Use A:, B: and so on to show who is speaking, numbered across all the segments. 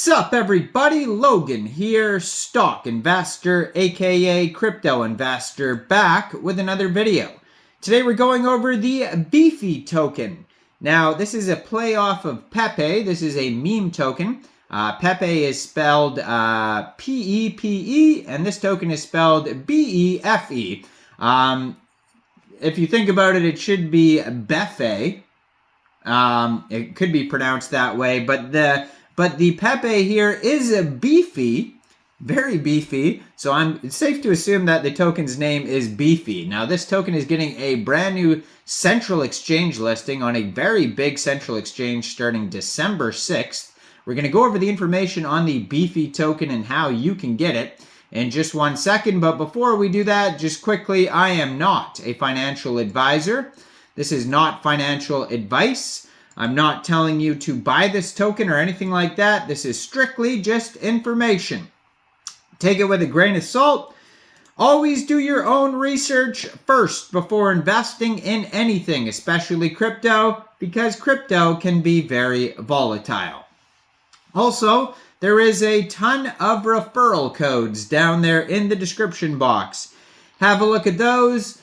A: Sup everybody, Logan here, stock investor aka crypto investor, back with another video. Today we're going over the Befe token. Now this is a play off of Pepe. This is a meme token. Pepe is spelled P-E-P-E and this token is spelled B-E-F-E. If you think about it, it should be Befe. It could be pronounced that way, but the Pepe here is a beefy, very beefy, so it's safe to assume that the token's name is Befe. Now this token is getting a brand new central exchange listing on a very big central exchange starting December 6th. We're going to go over the information on the Befe token and how you can get it in just 1 second, but before we do that, just quickly, I am not a financial advisor. This is not financial advice. I'm not telling you to buy this token or anything like that. This is strictly just information. Take it with a grain of salt. Always do your own research first before investing in anything, especially crypto, because crypto can be very volatile. Also, there is a ton of referral codes down there in the description box. Have a look at those.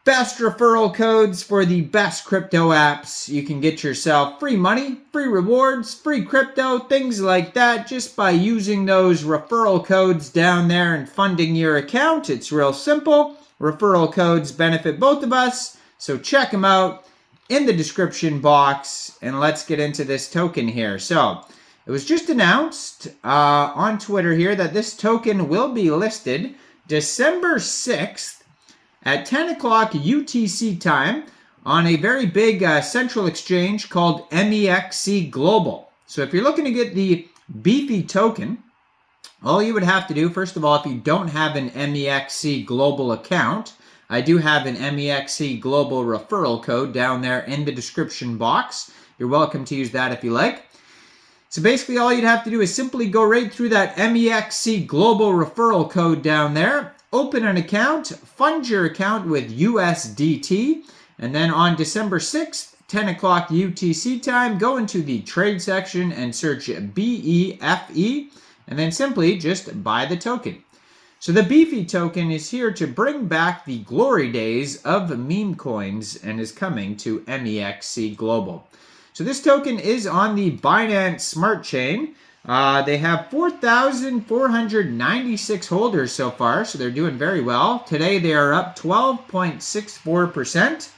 A: Best referral codes for the best crypto apps. You can get yourself free money, free rewards, free crypto, things like that just by using those referral codes down there and funding your account. It's real simple. Referral codes benefit both of us, so check them out in the description box. And let's get into this token here. So it was just announced on Twitter here that this token will be listed December 6th at 10 o'clock UTC time on a very big central exchange called Mexc Global. So if you're looking to get the Befe token, all you would have to do, first of all, if you don't have an Mexc Global account, I do have an Mexc Global referral code down there in the description box. You're welcome to use that if you like. So basically all you'd have to do is simply go right through that Mexc Global referral code down there, open an account, fund your account with USDT, and then on December 6th, 10 o'clock UTC time, go into the trade section and search BEFE, and then simply just buy the token. So the Befe token is here to bring back the glory days of meme coins and is coming to Mexc Global. So this token is on the Binance Smart Chain. They have 4,496 holders so far, so they're doing very well. Today they are up 12.64%.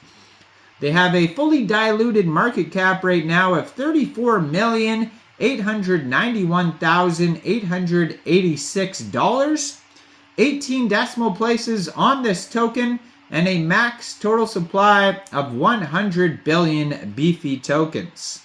A: They have a fully diluted market cap right now of $34,891,886. 18 decimal places on this token, and a max total supply of 100 billion Befe tokens.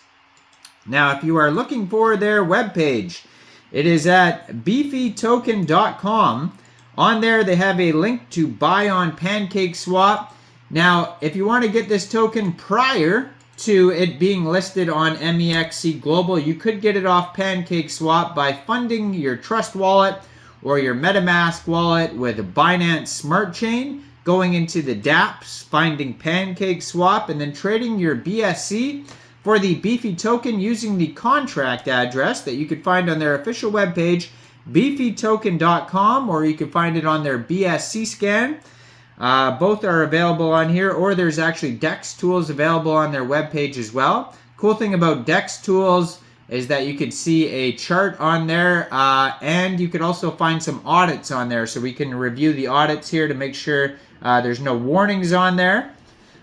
A: Now, if you are looking for their webpage, it is at befetoken.com. On there, they have a link to buy on PancakeSwap. Now, if you want to get this token prior to it being listed on Mexc Global, you could get it off PancakeSwap by funding your Trust wallet or your MetaMask wallet with a Binance Smart Chain, going into the dApps, finding PancakeSwap, and then trading your BSC for the Befe token using the contract address that you could find on their official webpage, befetoken.com, or you can find it on their BSC scan. Both are available on here, or there's actually Dextools available on their webpage as well. Cool thing about Dextools is that you could see a chart on there, and you could also find some audits on there, so we can review the audits here to make sure there's no warnings on there.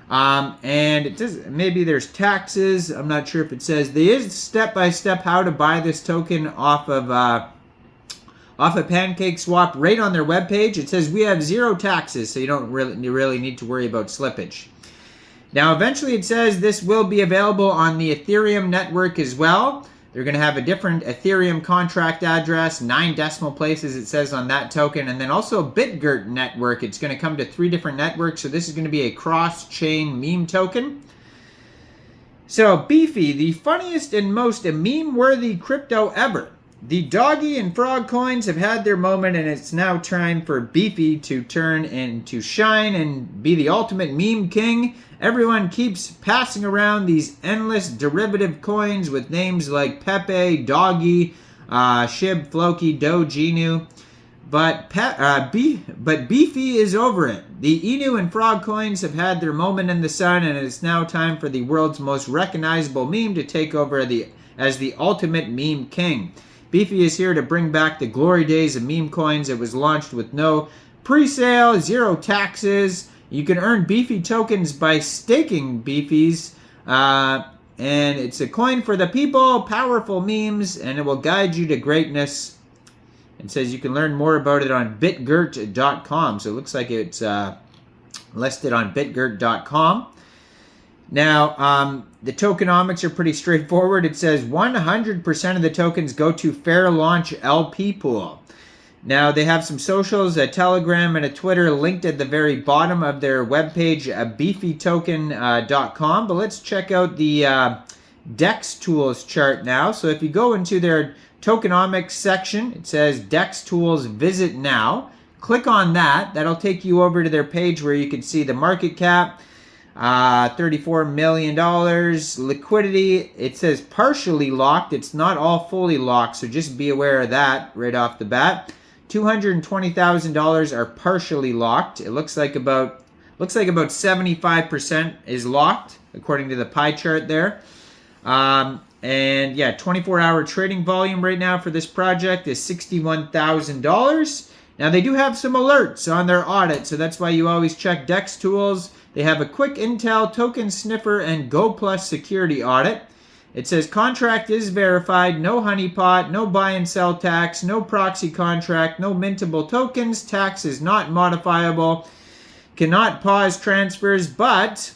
A: And it does, maybe there's taxes. I'm not sure if it says. There is step-by-step how to buy this token off of PancakeSwap right on their webpage. It says we have 0 taxes, so you don't really need to worry about slippage. Now, eventually it says this will be available on the Ethereum network as well. They're going to have a different Ethereum contract address, 9 decimal places it says on that token, and then also Bitgert network. It's going to come to 3 different networks, so this is going to be a cross-chain meme token. So, Befe, the funniest and most meme-worthy crypto ever. The doggy and frog coins have had their moment, and it's now time for Befe to turn and to shine and be the ultimate meme king. Everyone keeps passing around these endless derivative coins with names like Pepe, Doggy, Shib, Floki, Do, Genu. But Befe is over it. The Inu and Frog coins have had their moment in the sun, and it is now time for the world's most recognizable meme to take over as the ultimate meme king. Befe is here to bring back the glory days of meme coins. It was launched with no pre-sale, 0 taxes. You can earn Befe tokens by staking Befes. And it's a coin for the people, powerful memes, and it will guide you to greatness. It says you can learn more about it on bitgert.com. So it looks like it's listed on bitgert.com. Now, the tokenomics are pretty straightforward. It says 100% of the tokens go to Fair Launch LP pool. Now, they have some socials, a Telegram, and a Twitter linked at the very bottom of their webpage, befetoken.com. But let's check out the Dextools chart now. So if you go into their tokenomics section, it says Dextools Visit Now. Click on that. That'll take you over to their page where you can see the market cap, $34 million. Liquidity, it says partially locked. It's not all fully locked, so just be aware of that right off the bat. $220,000 are partially locked. It looks like about 75% is locked according to the pie chart there. And yeah, 24-hour trading volume right now for this project is $61,000. Now they do have some alerts on their audit, so that's why you always check Dextools. They have a quick intel, token sniffer, and Go Plus security audit. It says contract is verified, no honeypot, no buy and sell tax, no proxy contract, no mintable tokens, tax is not modifiable, cannot pause transfers, but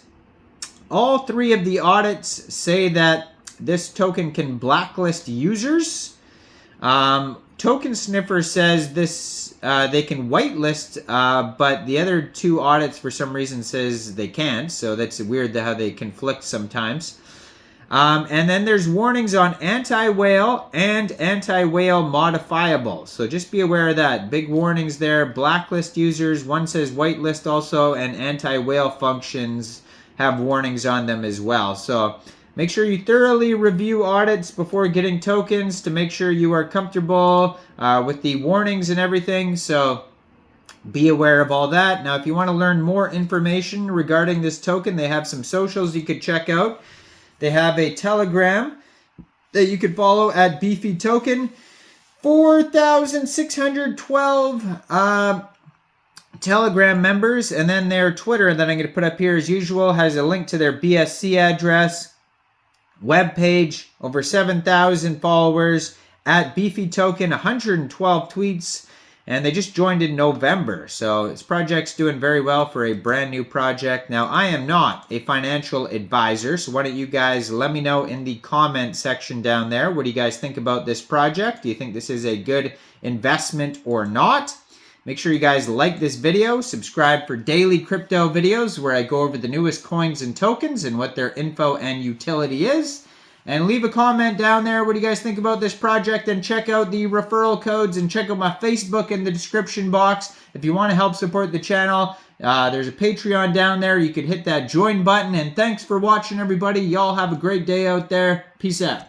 A: all 3 of the audits say that this token can blacklist users. Token Sniffer says this they can whitelist, but the other 2 audits for some reason says they can't. So that's weird how they conflict sometimes. And then there's warnings on anti-whale and anti-whale modifiable. So just be aware of that. Big warnings there. Blacklist users. One says whitelist also, and anti-whale functions have warnings on them as well. So make sure you thoroughly review audits before getting tokens to make sure you are comfortable with the warnings and everything. So be aware of all that. Now, if you want to learn more information regarding this token, they have some socials you could check out. They have a Telegram that you could follow at Befe Token. 4,612 Telegram members. And then their Twitter that I'm going to put up here as usual has a link to their BSC address. Web page, over 7,000 followers at Befe Token, 112 tweets, and they just joined in November. So this project's doing very well for a brand new project. Now, I am not a financial advisor, so why don't you guys let me know in the comment section down there. What do you guys think about this project? Do you think this is a good investment or not? Make sure you guys like this video, subscribe for daily crypto videos where I go over the newest coins and tokens and what their info and utility is. And leave a comment down there. What do you guys think about this project? And check out the referral codes and check out my Facebook in the description box. If you want to help support the channel, there's a Patreon down there. You could hit that join button. And thanks for watching, everybody. Y'all have a great day out there. Peace out.